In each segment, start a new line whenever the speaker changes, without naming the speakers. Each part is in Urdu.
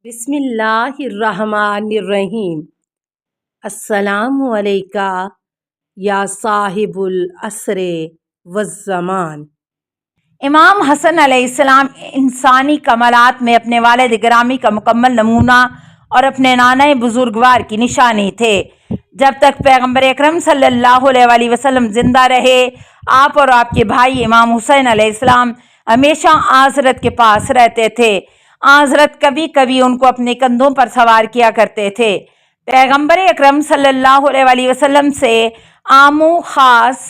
بسم اللہ الرحمن الرحیم۔ السلام علیکہ یا صاحب العصر والزمان۔
امام حسن علیہ السلام انسانی کمالات میں اپنے والد گرامی کا مکمل نمونہ اور اپنے نانا بزرگوار کی نشانی تھے۔ جب تک پیغمبر اکرم صلی اللہ علیہ وسلم زندہ رہے، آپ اور آپ کے بھائی امام حسین علیہ السلام ہمیشہ حضرت کے پاس رہتے تھے۔ حضرت کبھی کبھی ان کو اپنے کندھوں پر سوار کیا کرتے تھے۔ پیغمبر اکرم صلی اللہ علیہ وسلم سے عام و خاص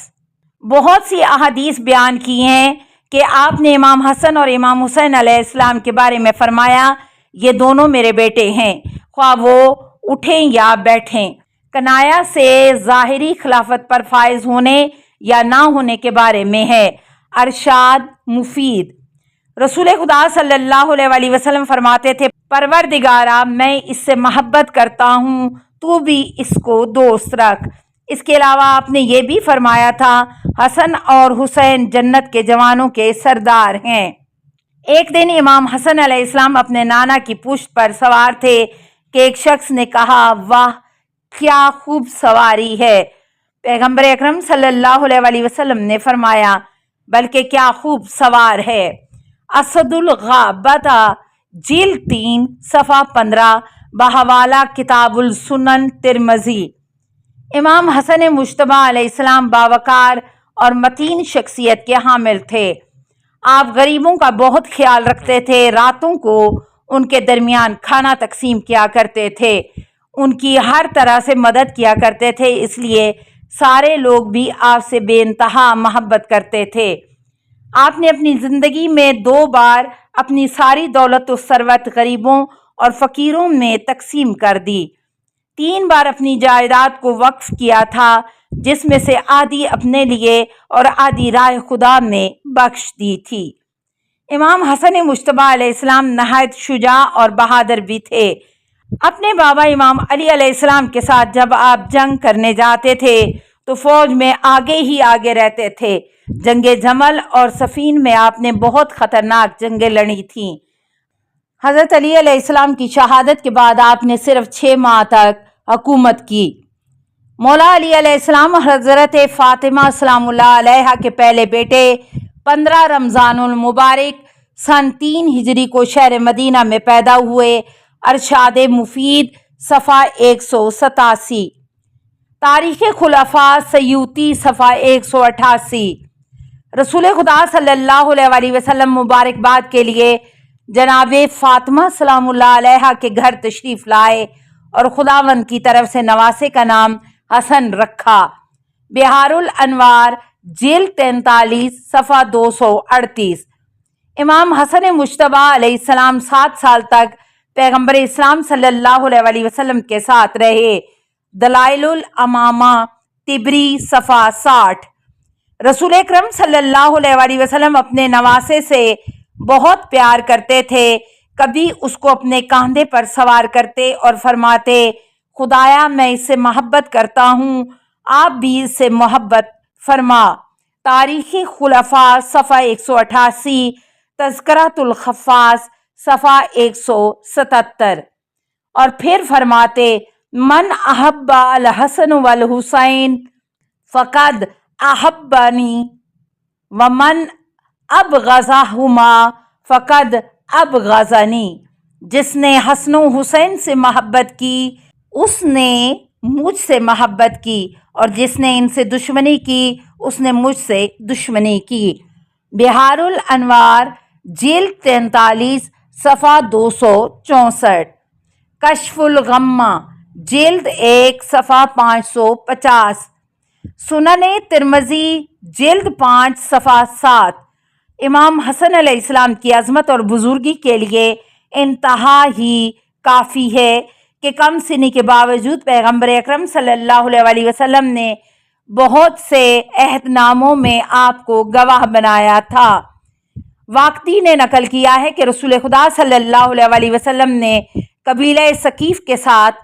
بہت سی احادیث بیان کی ہیں کہ آپ نے امام حسن اور امام حسین علیہ السلام کے بارے میں فرمایا، یہ دونوں میرے بیٹے ہیں، خواہ وہ اٹھیں یا بیٹھیں۔ کنایا سے ظاہری خلافت پر فائز ہونے یا نہ ہونے کے بارے میں ہے۔ ارشاد مفید۔ رسول خدا صلی اللہ علیہ وسلم فرماتے تھے، پروردگارا میں اس سے محبت کرتا ہوں، تو بھی اس کو دوست رکھ۔ اس کے علاوہ آپ نے یہ بھی فرمایا تھا، حسن اور حسین جنت کے جوانوں کے سردار ہیں۔ ایک دن امام حسن علیہ السلام اپنے نانا کی پشت پر سوار تھے کہ ایک شخص نے کہا، واہ کیا خوب سواری ہے۔ پیغمبر اکرم صلی اللہ علیہ وسلم نے فرمایا، بلکہ کیا خوب سوار ہے۔ اسد الغابہ جلد 3 صفحہ 15 بحوالہ کتاب السنن ترمذی۔ امام حسن مجتبی علیہ السلام باوقار اور متین شخصیت کے حامل تھے۔ آپ غریبوں کا بہت خیال رکھتے تھے، راتوں کو ان کے درمیان کھانا تقسیم کیا کرتے تھے، ان کی ہر طرح سے مدد کیا کرتے تھے، اس لیے سارے لوگ بھی آپ سے بے انتہا محبت کرتے تھے۔ آپ نے اپنی زندگی میں 2 بار اپنی ساری دولت و ثروت غریبوں اور فقیروں میں تقسیم کر دی۔ 3 بار اپنی جائیداد کو وقف کیا تھا، جس میں سے آدھی اپنے لیے اور آدھی راہ خدا میں بخش دی تھی۔ امام حسن مجتبی علیہ السلام نہایت شجاع اور بہادر بھی تھے۔ اپنے بابا امام علی علیہ السلام کے ساتھ جب آپ جنگ کرنے جاتے تھے تو فوج میں آگے ہی آگے رہتے تھے۔ جنگ جمل اور صفین میں آپ نے بہت خطرناک جنگیں لڑی تھیں۔ حضرت علی علیہ السلام کی شہادت کے بعد آپ نے صرف 6 ماہ تک حکومت کی۔ مولا علی علیہ السلام حضرت فاطمہ سلام اللہ علیہا کے پہلے بیٹے 15 رمضان المبارک سن 3 ہجری کو شہر مدینہ میں پیدا ہوئے۔ ارشاد مفید صفحہ 187۔ تاریخ خلفاء سیوطی صفحہ 188۔ رسول خدا صلی اللہ علیہ وسلم مبارکباد کے لیے جناب فاطمہ سلام اللہ علیہا کے گھر تشریف لائے اور خداوند کی طرف سے نواسے کا نام حسن رکھا۔ بہار الانوار جلد 43 صفحہ 238۔ امام حسن مجتبی علیہ السلام 7 سال تک پیغمبر اسلام صلی اللہ علیہ وسلم کے ساتھ رہے۔ دلائل الامامہ تبری صفحہ 60۔ رسول اکرم صلی اللہ علیہ وسلم اپنے نواسے سے بہت پیار کرتے تھے، کبھی اس کو اپنے کاندھے پر سوار کرتے اور فرماتے، خدایا میں اس سے محبت کرتا ہوں، آپ بھی اس سے محبت فرما۔ تاریخ خلفاء صفحہ 188، تذکرۃ الحفاظ صفحہ 177۔ اور پھر فرماتے، من احب الحسن والحسین فقد احبنی ومن ابغضہما فقد ابغضنی۔ جس نے حسن و حسین سے محبت کی اس نے مجھ سے محبت کی، اور جس نے ان سے دشمنی کی اس نے مجھ سے دشمنی کی۔ بہار الانوار جلد 43 صفحہ 264۔ کشف الغمہ جلد 1 صفحہ 550۔ سنن ترمذی جلد 5 صفحہ 7۔ امام حسن علیہ السلام کی عظمت اور بزرگی کے لیے انتہا ہی کافی ہے کہ کم سنی کے باوجود پیغمبر اکرم صلی اللہ علیہ وسلم نے بہت سے عہد ناموں میں آپ کو گواہ بنایا تھا۔ واقدی نے نقل کیا ہے کہ رسول خدا صلی اللہ علیہ وسلم نے قبیلہ ثقیف کے ساتھ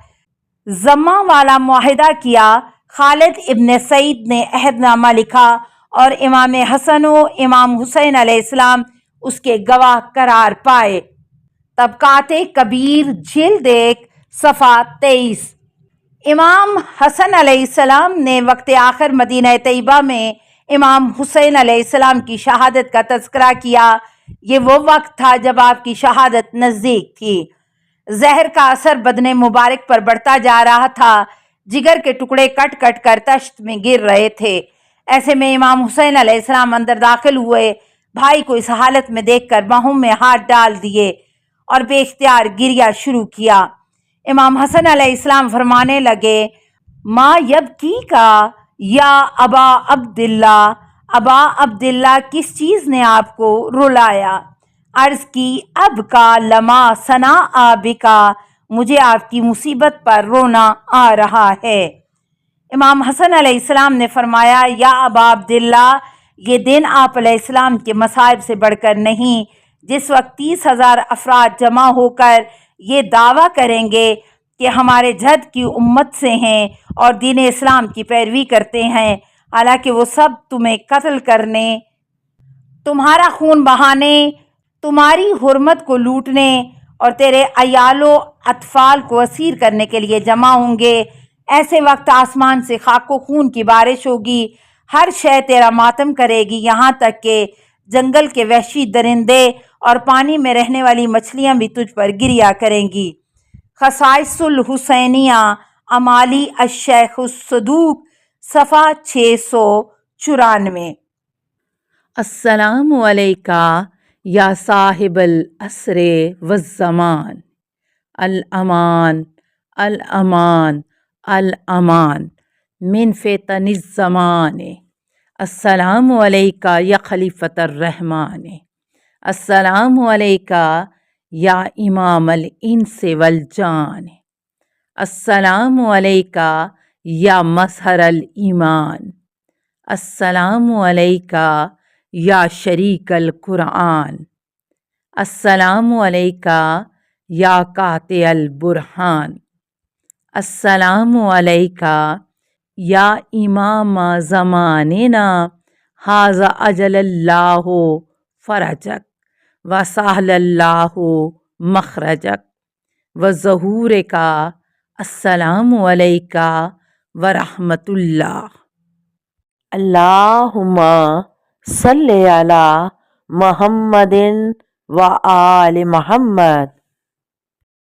ضمہ والا معاہدہ کیا۔ خالد ابن سعید نے عہد نامہ لکھا اور امام حسن و امام حسین علیہ السلام اس کے گواہ قرار پائے۔ طبقات کبیر جلد 1 صفحہ 23۔ امام حسن علیہ السلام نے وقت آخر مدینہ طیبہ میں امام حسین علیہ السلام کی شہادت کا تذکرہ کیا۔ یہ وہ وقت تھا جب آپ کی شہادت نزدیک تھی۔ زہر کا اثر بدن مبارک پر بڑھتا جا رہا تھا، جگر کے ٹکڑے کٹ کٹ کر تشت میں گر رہے تھے۔ ایسے میں امام حسین علیہ السلام اندر داخل ہوئے۔ بھائی کو اس حالت میں دیکھ کر باہوں میں ہاتھ ڈال دیے اور بے اختیار گریہ شروع کیا۔ امام حسن علیہ السلام فرمانے لگے، ما یبکی کا یا ابا عبداللہ، ابا عبداللہ کس چیز نے آپ کو رلایا؟ عرض کی، اب کا لما ثنا آبکا، مجھے آپ کی مصیبت پر رونا آ رہا ہے۔ امام حسن علیہ السلام نے فرمایا، یا ابا عبداللہ، یہ دن آپ علیہ السلام کے مصائب سے بڑھ کر نہیں، جس وقت 30,000 افراد جمع ہو کر یہ دعویٰ کریں گے کہ ہمارے جد کی امت سے ہیں اور دین اسلام کی پیروی کرتے ہیں، حالانکہ وہ سب تمہیں قتل کرنے، تمہارا خون بہانے، تمہاری حرمت کو لوٹنے اور تیرے عیال و اطفال کو اسیر کرنے کے لیے جمع ہوں گے۔ ایسے وقت آسمان سے خاک و خون کی بارش ہوگی، ہر شے تیرا ماتم کرے گی، یہاں تک کہ جنگل کے وحشی درندے اور پانی میں رہنے والی مچھلیاں بھی تجھ پر گریہ کریں گی۔ خصائص الحسینیہ امالی الشیخ الصدوق صفحہ 694۔
السلام علیکہ یا صاحب العصر والزمان، الامان الامان الامان من فتن الزمان، السلام علیکہ یا خلیفۃ الرحمن، السلام علیکہ یا امام الانس والجان، السلام علیکہ یا مظہر الایمان، السلام علیکہ یا شریک القرآن، السلام علیکہ یا قاطع البرہان، السلام علیکہ یا امام زماننا، ھذا اجل اللہ فرجک وسہل اللہ مخرجک وظہورک، السلام علیکہ ورحمۃ اللہ۔ اللہم صلی علی محمد و آل محمد۔